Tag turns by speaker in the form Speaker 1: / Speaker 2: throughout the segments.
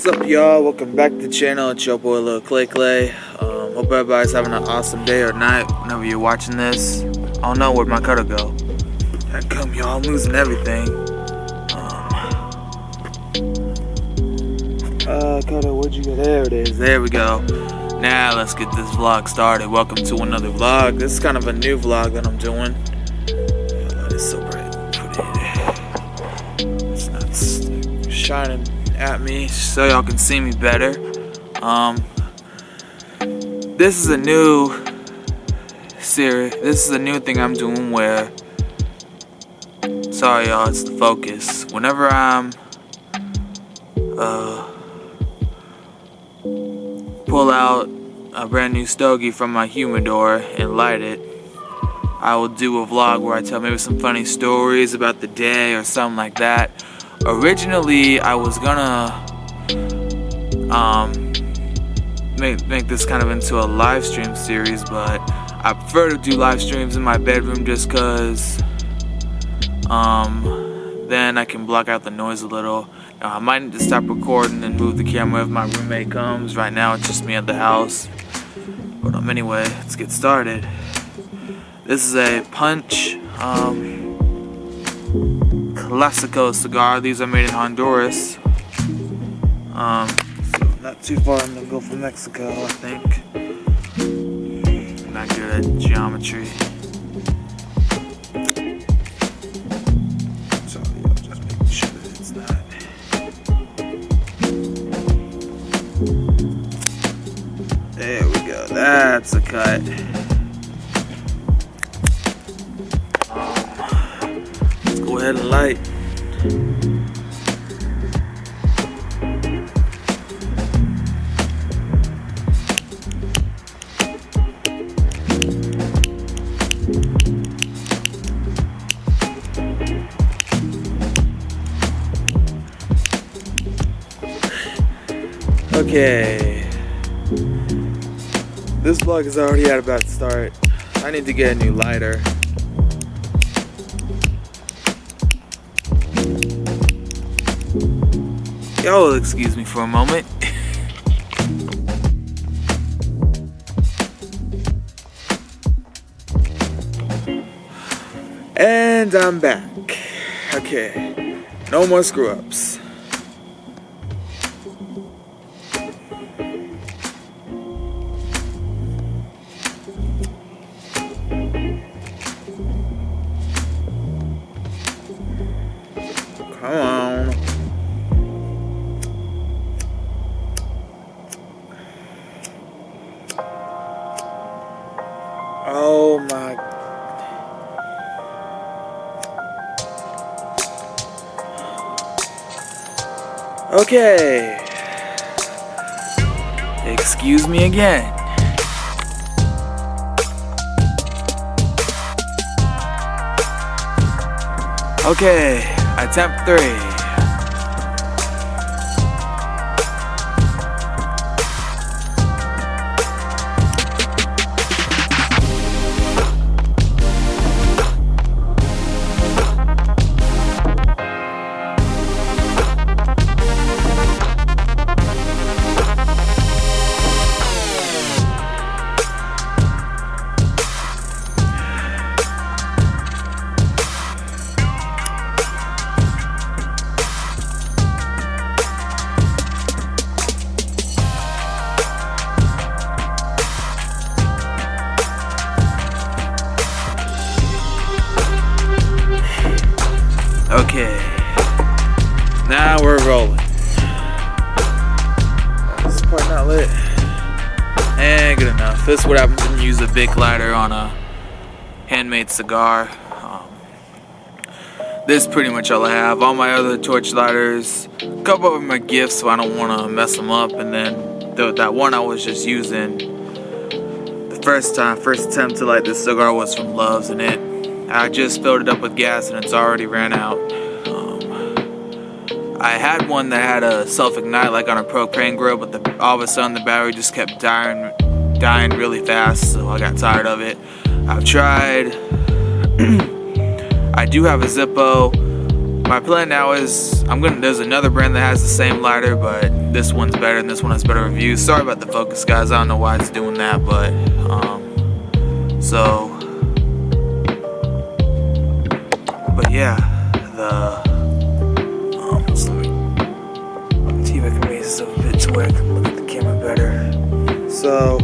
Speaker 1: What's up, y'all? Welcome back to the channel. It's your boy Lil Clay Clay. Hope everybody's having an awesome day or night whenever you're watching this. I don't know where'd my cutter go. Here I come, y'all. I'm losing everything. Cutter, where'd you go? There it is. There we go. Now let's get this vlog started. Welcome to another vlog. This is kind of a new vlog that I'm doing. It's so bright. It's not shining at me so y'all can see me better. This is a new series. This is a new thing I'm doing where, sorry y'all, it's the focus. Whenever I'm pull out a brand new stogie from my humidor and light it, I will do a vlog where I tell maybe some funny stories about the day or something like that. Originally, I was gonna make this kind of into a live stream series, but I prefer to do live streams in my bedroom just cause then I can block out the noise a little. Now, I might need to stop recording and move the camera if my roommate comes. Right now it's just me at the house. But anyway, let's get started. This is a Punch Classico cigar. These are made in Honduras. So not too far I'm gonna go from Mexico, I think. I'm not good at geometry. Sorry, y'all, just making sure that it's not. There we go, that's a cut. Let's go ahead and light. Okay, this vlog is already at about to start. I need to get a new lighter. Y'all will excuse me for a moment. And I'm back. Okay, no more screw-ups. Come on. Oh my. Okay. Excuse me again. Okay, attempt 3. Okay, now we're rolling. This part not lit. And good enough. This is what happens when you use a big lighter on a handmade cigar. This is pretty much all I have. All my other torch lighters, a couple of them are gifts, so I don't want to mess them up. And then that one I was just using the first attempt to light this cigar was from Love's, and I just filled it up with gas and it's already ran out. I had one that had a self-ignite like on a propane grill, but all of a sudden the battery just kept dying really fast, so I got tired of it. I've tried I do have a Zippo my plan now is there's another brand that has the same lighter, but this one's better and this one has better reviews. Sorry about the focus, guys. I don't know why it's doing that, but yeah, sorry. See if I can raise this a bit to where I can look at the camera better. So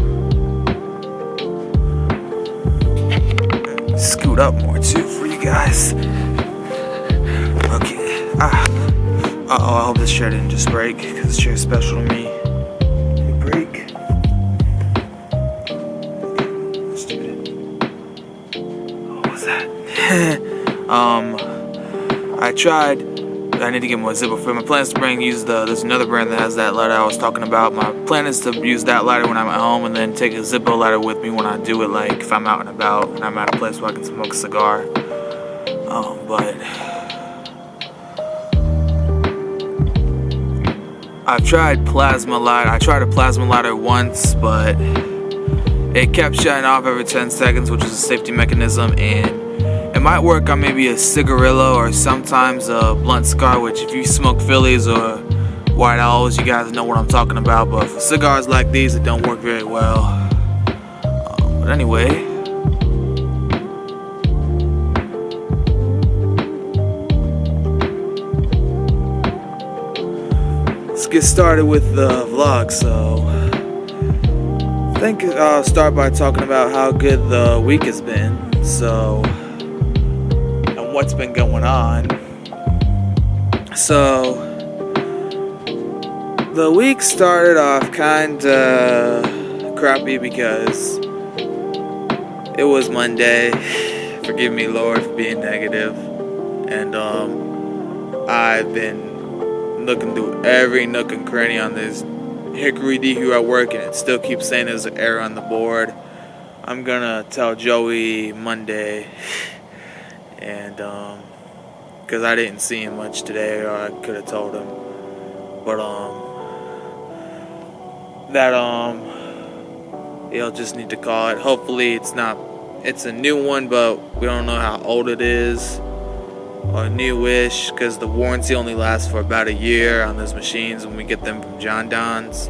Speaker 1: scoot up more too for you guys. Okay. I hope this chair didn't just break, because this chair is special to me. Did it break? What was that? I need to get more zipper for my plan is to there's another brand that has that lighter I was talking about. My plan is to use that lighter when I'm at home, and then take a Zippo lighter with me when I do it, like if I'm out and about and I'm at a place where I can smoke a cigar. But I've tried plasma lighter. I tried a plasma lighter once, but it kept shutting off every 10 seconds, which is a safety mechanism, and it might work on maybe a cigarillo or sometimes a blunt cigar, which if you smoke Phillies or White Owls, you guys know what I'm talking about. But for cigars like these, it don't work very well. But anyway, let's get started with the vlog. So I think I'll start by talking about how good the week has been. So, what's been going on. So the week started off kinda crappy because it was Monday. Forgive me, Lord, for being negative. And I've been looking through every nook and cranny on this Hickory DQ at work, and it still keeps saying there's an error on the board. I'm gonna tell Joey Monday. And because I didn't see him much today, or I could have told him, but he'll just need to call it. Hopefully it's a new one, but we don't know how old it is or newish, because the warranty only lasts for about a year on those machines when we get them from John Don's.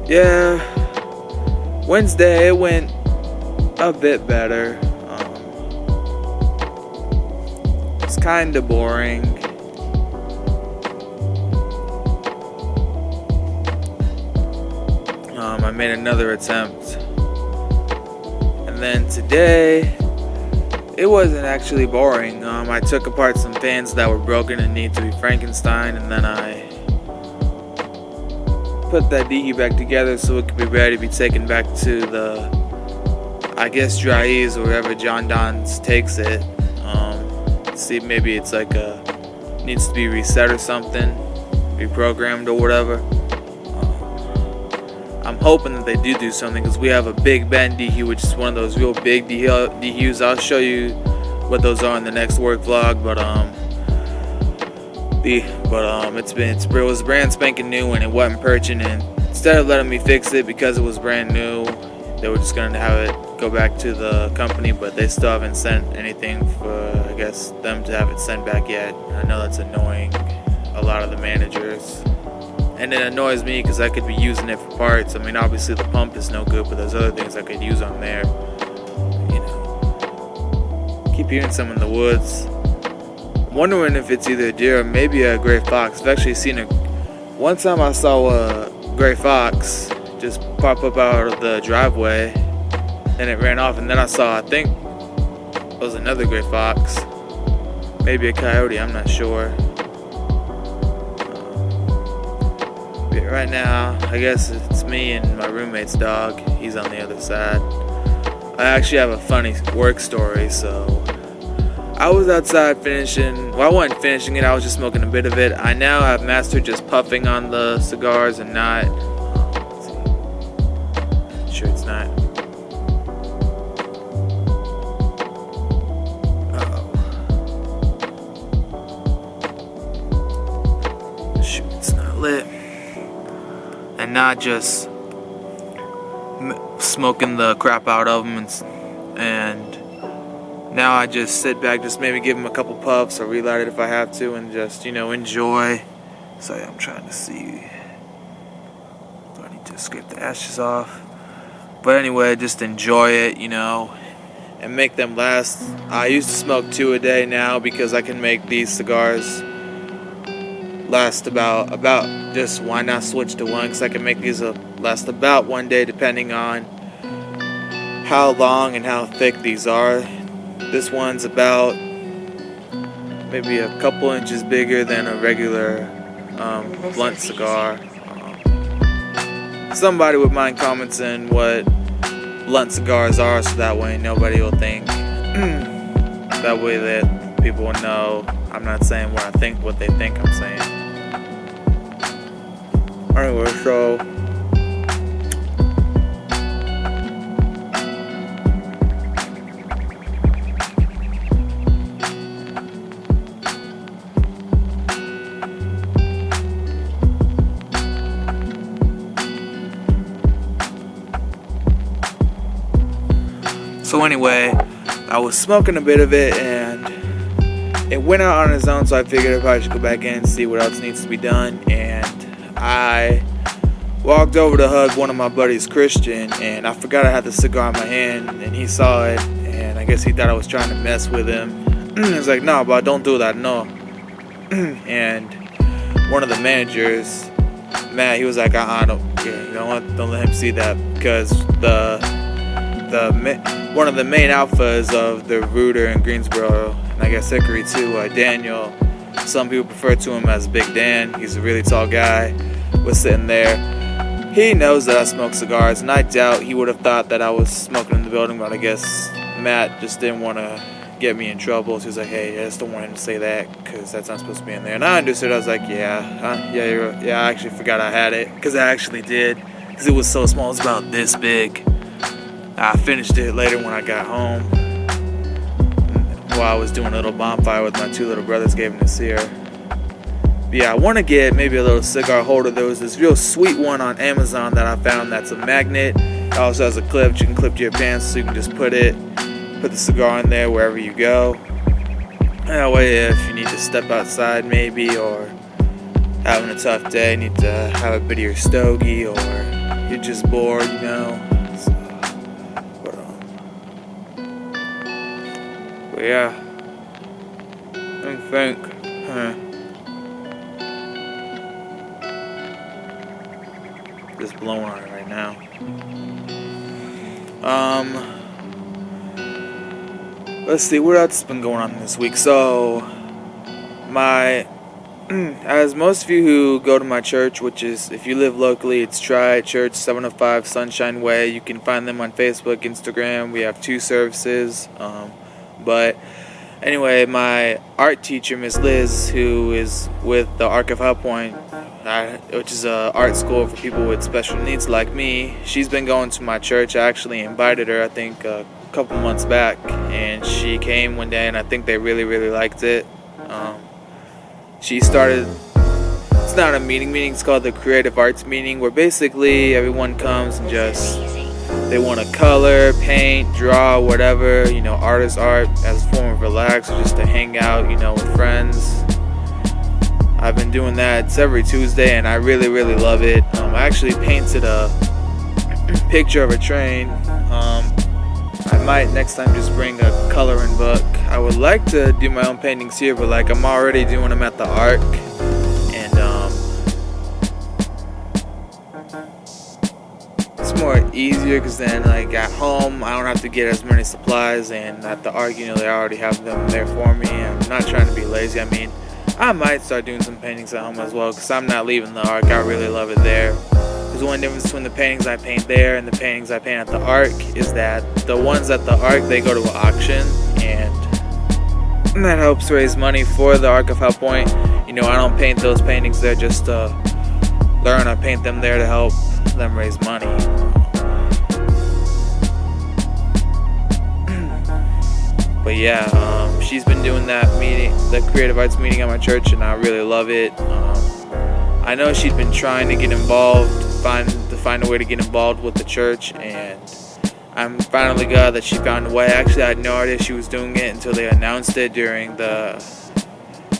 Speaker 1: Yeah. Wednesday it went a bit better. It's kind of boring. I made another attempt, and then today it wasn't actually boring. I took apart some fans that were broken and need to be Frankenstein, and then I put that DE back together so it could be ready to be taken back to the, I guess, dry-ease or wherever John Don's takes it. See, maybe it's like needs to be reset or something, reprogrammed or whatever. I'm hoping that they do something, because we have a Big Ben DE, which is one of those real big DEs. I'll show you what those are in the next work vlog, but it was brand spanking new and it wasn't purching, and instead of letting me fix it because it was brand new, they were just going to have it go back to the company, but they still haven't sent anything for, I guess, them to have it sent back yet. I know that's annoying a lot of the managers, and it annoys me because I could be using it for parts. I mean, obviously the pump is no good, but there's other things I could use on there. You know, keep hearing some in the woods. Wondering if it's either a deer or maybe a gray fox. I've actually seen one time I saw a gray fox just pop up out of the driveway, and it ran off, and then I saw, I think it was another gray fox, maybe a coyote, I'm not sure. But right now, I guess it's me and my roommate's dog. He's on the other side. I actually have a funny work story. So I was outside finishing, well, I wasn't finishing it, I was just smoking a bit of it. I now have mastered just puffing on the cigars and not, let's see, sure it's not. Shoot, it's not lit. And not just smoking the crap out of them and now I just sit back, just maybe give them a couple puffs or relight it if I have to, and just, enjoy. So yeah, I'm trying to see. Do I need to scrape the ashes off? But anyway, just enjoy it, and make them last. I used to smoke 2 a day now because I can make these cigars last about just why not switch to one, because I can make these last about 1 day depending on how long and how thick these are. This one's about maybe a couple inches bigger than a regular blunt cigar. Somebody would mind commenting what blunt cigars are, so that way nobody will think that way that people will know I'm not saying what they think I'm saying. Anyway, So anyway, I was smoking a bit of it, and it went out on its own, so I figured I probably should go back in and see what else needs to be done. And I walked over to hug one of my buddies, Christian, and I forgot I had the cigar in my hand, and he saw it, and I guess he thought I was trying to mess with him. He was like, "No, but don't do that, no." And one of the managers, Matt, he was like, don't let him see that, because one of the main alphas of the Rooter in Greensboro, and I guess Hickory too, Daniel, some people refer to him as Big Dan, he's a really tall guy, was sitting there. He knows that I smoke cigars, and I doubt he would have thought that I was smoking in the building, but I guess Matt just didn't want to get me in trouble, so he was like, "Hey, I just don't want him to say that, because that's not supposed to be in there." And I understood. I was like, yeah, I actually forgot I had it, because I actually did, because it was so small, it was about this big. I finished it later when I got home, while I was doing a little bonfire with my 2 little brothers, gave them to Sear. But yeah, I want to get maybe a little cigar holder. There was this real sweet one on Amazon that I found that's a magnet. It also has a clip you can clip to your pants, so you can just put the cigar in there wherever you go. That way, if you need to step outside maybe, or having a tough day, need to have a bit of your stogie, or you're just bored, But yeah, I think, just blowing on it right now. Let's see, what else has been going on this week? So, as most of you who go to my church, which is, if you live locally, it's Tri Church 705 Sunshine Way. You can find them on Facebook, Instagram. We have 2 services. But anyway, my art teacher, Miss Liz, who is with the Arc of High Point, which is an art school for people with special needs like me, she's been going to my church. I actually invited her, I think, a couple months back, and she came one day, and I think they really, really liked it. She started, it's not a meeting, it's called the Creative Arts Meeting, where basically everyone comes and just, they want to color, paint, draw, whatever, artist art as a form of relax, or just to hang out, with friends. I've been doing that. It's every Tuesday, and I really, really love it. I actually painted a picture of a train. I might next time just bring a coloring book. I would like to do my own paintings here, but I'm already doing them at the Arc, and it's more easier, because then at home I don't have to get as many supplies, and at the Arc, they already have them there for me. I'm not trying to be lazy. I might start doing some paintings at home as well, because I'm not leaving the Arc. I really love it there. There's one difference between the paintings I paint there and the paintings I paint at the Arc, is that the ones at the Arc, they go to an auction, and that helps raise money for the Arc of High Point. I don't paint those paintings there just to learn. I paint them there to help them raise money. But yeah, she's been doing that meeting, the Creative Arts Meeting at my church, and I really love it. I know she'd been trying to get involved, find a way to get involved with the church, and I'm finally glad that she found a way. Actually, I had no idea she was doing it until they announced it during the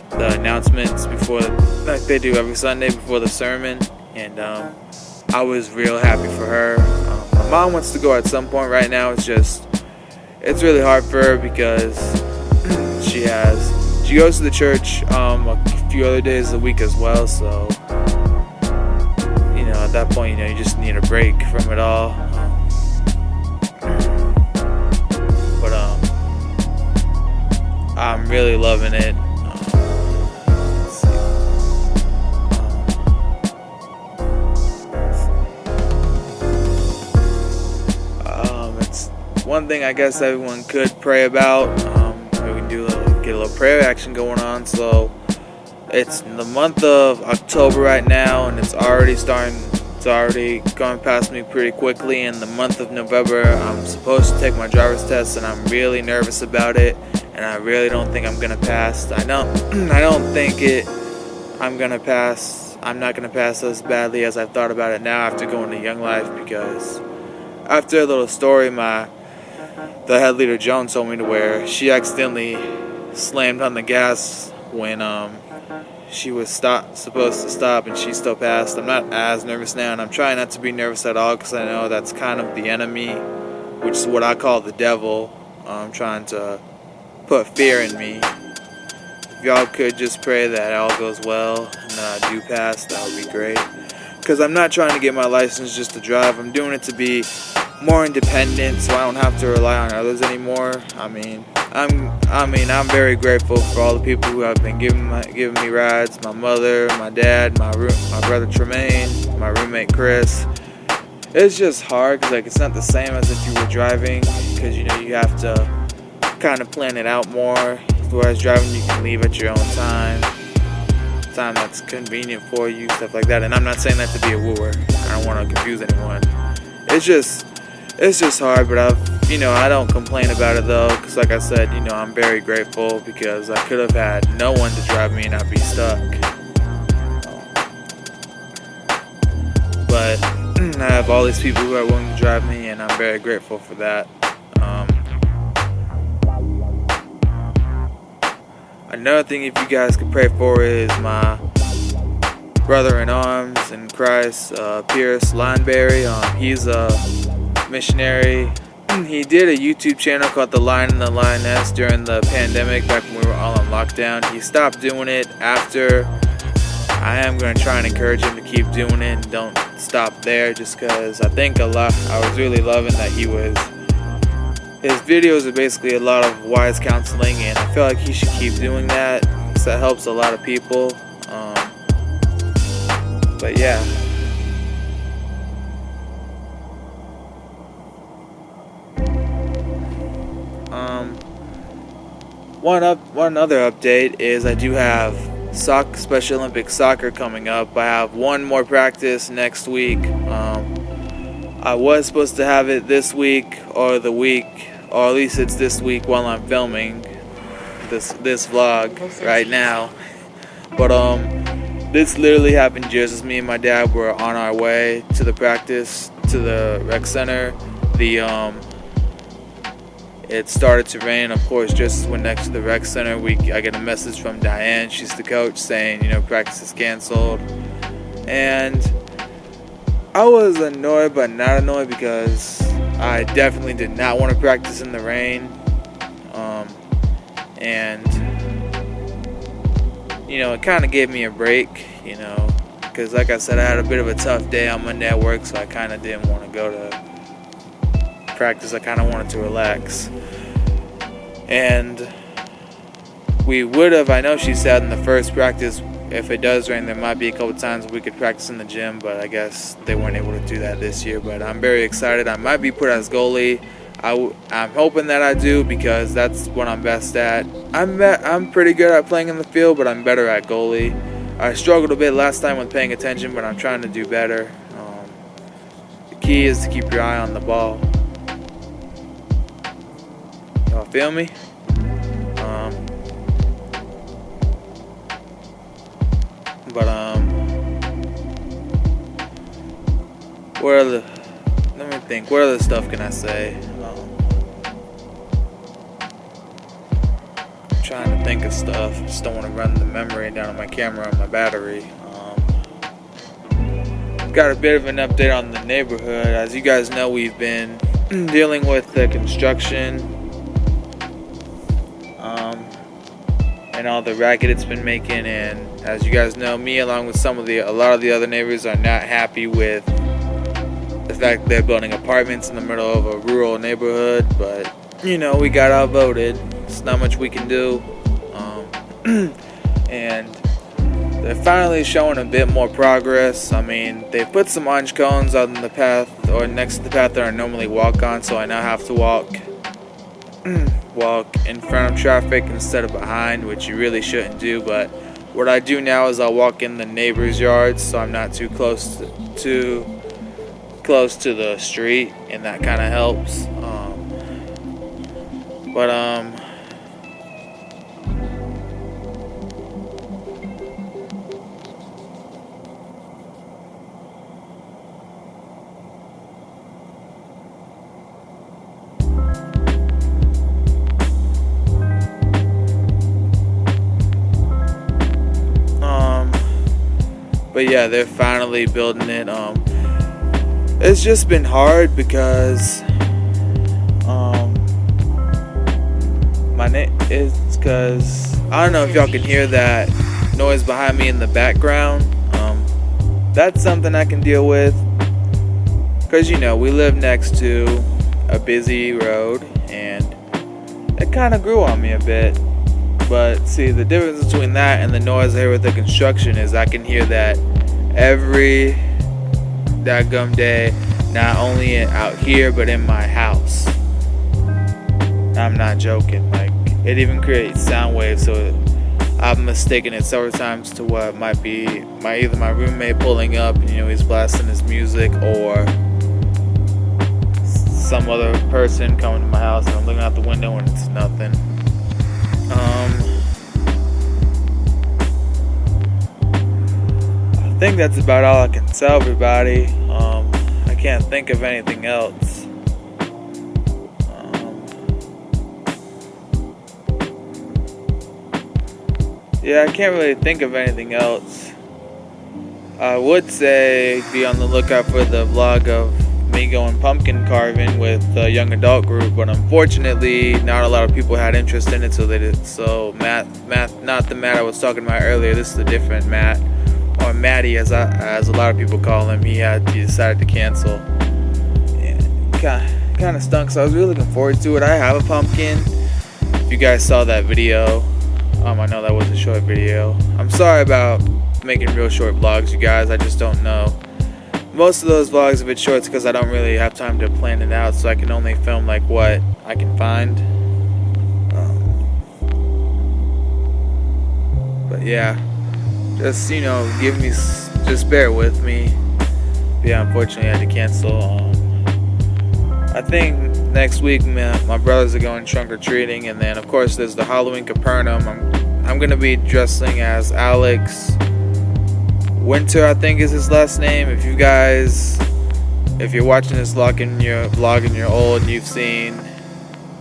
Speaker 1: announcements before, like they do every Sunday before the sermon, and I was real happy for her. My mom wants to go at some point. Right now, it's really hard for her because she goes to the church a few other days a week as well. So at that point, you just need a break from it all. But I'm really loving it. Let's see. It's one thing I guess everyone could pray about. We can get a little prayer action going on. So it's the month of October right now, and it's already going past me pretty quickly. In the month of November, I'm supposed to take my driver's test, and I'm really nervous about it, and I really don't think I'm gonna pass. I don't think I'm gonna pass. I'm not gonna pass as badly as I've thought about it now after going to Young Life, because after a little story the head leader Joan told me to where she accidentally slammed on the gas when she was supposed to stop, and she still passed. I'm not as nervous now, and I'm trying not to be nervous at all, because I know that's kind of the enemy, which is what I call the devil. I'm trying to put fear in me. If y'all could just pray that all goes well and that I do pass, that would be great. Because I'm not trying to get my license just to drive. I'm doing it to be more independent, so I don't have to rely on others anymore. I'm very grateful for all the people who have been giving me rides. My mother, my dad, my brother Tremaine, my roommate Chris. It's just hard because it's not the same as if you were driving, because you have to kind of plan it out more. Whereas driving, you can leave at your own time that's convenient for you, stuff like that. And I'm not saying that to be a wooer. I don't want to confuse anyone. It's just hard, but I don't complain about it though, because like I said, I'm very grateful, because I could have had no one to drive me and I'd be stuck. But I have all these people who are willing to drive me, and I'm very grateful for that. Another thing, if you guys could pray for, is my brother in arms in Christ, Pierce Lineberry. He's a missionary. He did a YouTube channel called The Lion and the Lioness during the pandemic, back when we were all on lockdown. He stopped doing it after. I am going to try and encourage him to keep doing it and don't stop there, just because I was really loving that his videos are basically a lot of wise counseling, and I feel like he should keep doing that, because that helps a lot of people. But yeah. One other update is I do have Special Olympics soccer coming up. I have one more practice next week. I was supposed to have it this week or at least it's this week while I'm filming this vlog right now. But this literally happened just as me and my dad were on our way to the practice to the rec center. It started to rain, of course, just when next to the rec center. I get a message from Diane, she's the coach, saying, practice is canceled. And I was annoyed, but not annoyed, because I definitely did not want to practice in the rain. And it kind of gave me a break, because like I said, I had a bit of a tough day on Monday at work, so I kind of didn't want to go to practice. I kind of wanted to relax. And I know she said in the first practice, if it does rain, there might be a couple times we could practice in the gym, but I guess they weren't able to do that this year. But I'm very excited. I might be put as goalie. I'm hoping that I do, because that's what I'm best at. I'm pretty good at playing in the field, but I'm better at goalie. I struggled a bit last time with paying attention, but I'm trying to do better. The key is to keep your eye on the ball. Y'all feel me? Let me think. What other stuff can I say? I'm trying to think of stuff. Just don't want to run the memory down on my camera and my battery. Got a bit of an update on the neighborhood. As you guys know, we've been dealing with the construction and all the racket it's been making, and as you guys know, me along with a lot of the other neighbors are not happy with the fact that they're building apartments in the middle of a rural neighborhood. But you know, we got outvoted. There's not much we can do. And they're finally showing a bit more progress. I mean, they put some orange cones on the path, or next to the path that I normally walk on, so I now have to walk in front of traffic instead of behind, which you really shouldn't do. But what I do now is I'll walk in the neighbor's yards, so I'm not too close to the street, and that kind of helps. But yeah, they're finally building it. It's just been hard because I don't know if y'all can hear that noise behind me in the background. That's something I can deal with, because you know, we live next to a busy road, and it kind of grew on me a bit. But see, the difference between that and the noise I hear with the construction is I can hear that every daggum day, not only out here but in my house. I'm not joking. Like, it even creates sound waves, so I've mistaken it several times to what might be either my roommate pulling up and, you know, he's blasting his music, or some other person coming to my house and I'm looking out the window and it's nothing. I think that's about all I can tell everybody. I can't think of anything else. Yeah, I can't really think of anything else. I would say be on the lookout for the vlog of me going pumpkin carving with a young adult group, but unfortunately not a lot of people had interest in it, so they did. So Matt, not the Matt I was talking about earlier, this is a different Matt, or Matty as a lot of people call him. He decided to cancel. Kind of stunk, so I was really looking forward to it. I have a pumpkin. If you guys saw that video, I know that was a short video. I'm sorry about making real short vlogs, you guys. I just don't know. Most of those vlogs, if it's short, it's because I don't really have time to plan it out, so I can only film like what I can find. But yeah, just, you know, just bear with me. Yeah, unfortunately I had to cancel. I think next week my brothers are going trunk or treating, and then of course there's the Halloween Capernaum. I'm gonna be dressing as Alex Winter, I think is his last name. If you're watching this vlog and you're old and you've seen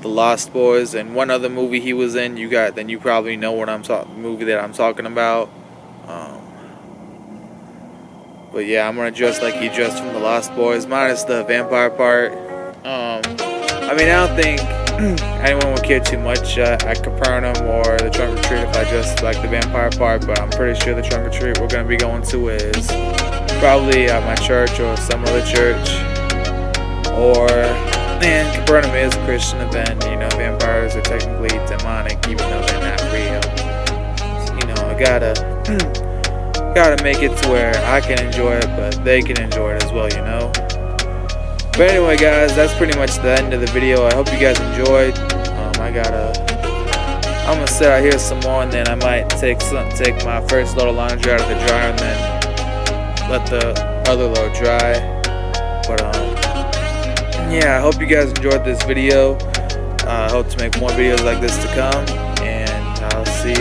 Speaker 1: The Lost Boys and one other movie he was in, then you probably know what movie that I'm talking about. But yeah, I'm gonna dress like he dressed from The Lost Boys, minus the vampire part. I mean, I don't think anyone would care too much at Capernaum or the trunk or treat if I dress like the vampire part, but I'm pretty sure the trunk or treat we're going to be going to is probably at my church or some other church. And Capernaum is a Christian event. You know, vampires are technically demonic, even though they're not real. So, you know, I gotta make it to where I can enjoy it, but they can enjoy it as well, you know. But anyway, guys, that's pretty much the end of the video. I hope you guys enjoyed. I'm gonna sit out here some more, and then I might take my first load of laundry out of the dryer, and then let the other load dry. But yeah, I hope you guys enjoyed this video. I hope to make more videos like this to come, and I'll see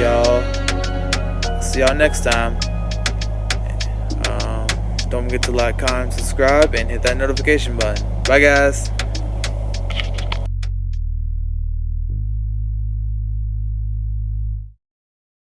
Speaker 1: y'all next time. Don't forget to like, comment, subscribe, and hit that notification button. Bye, guys.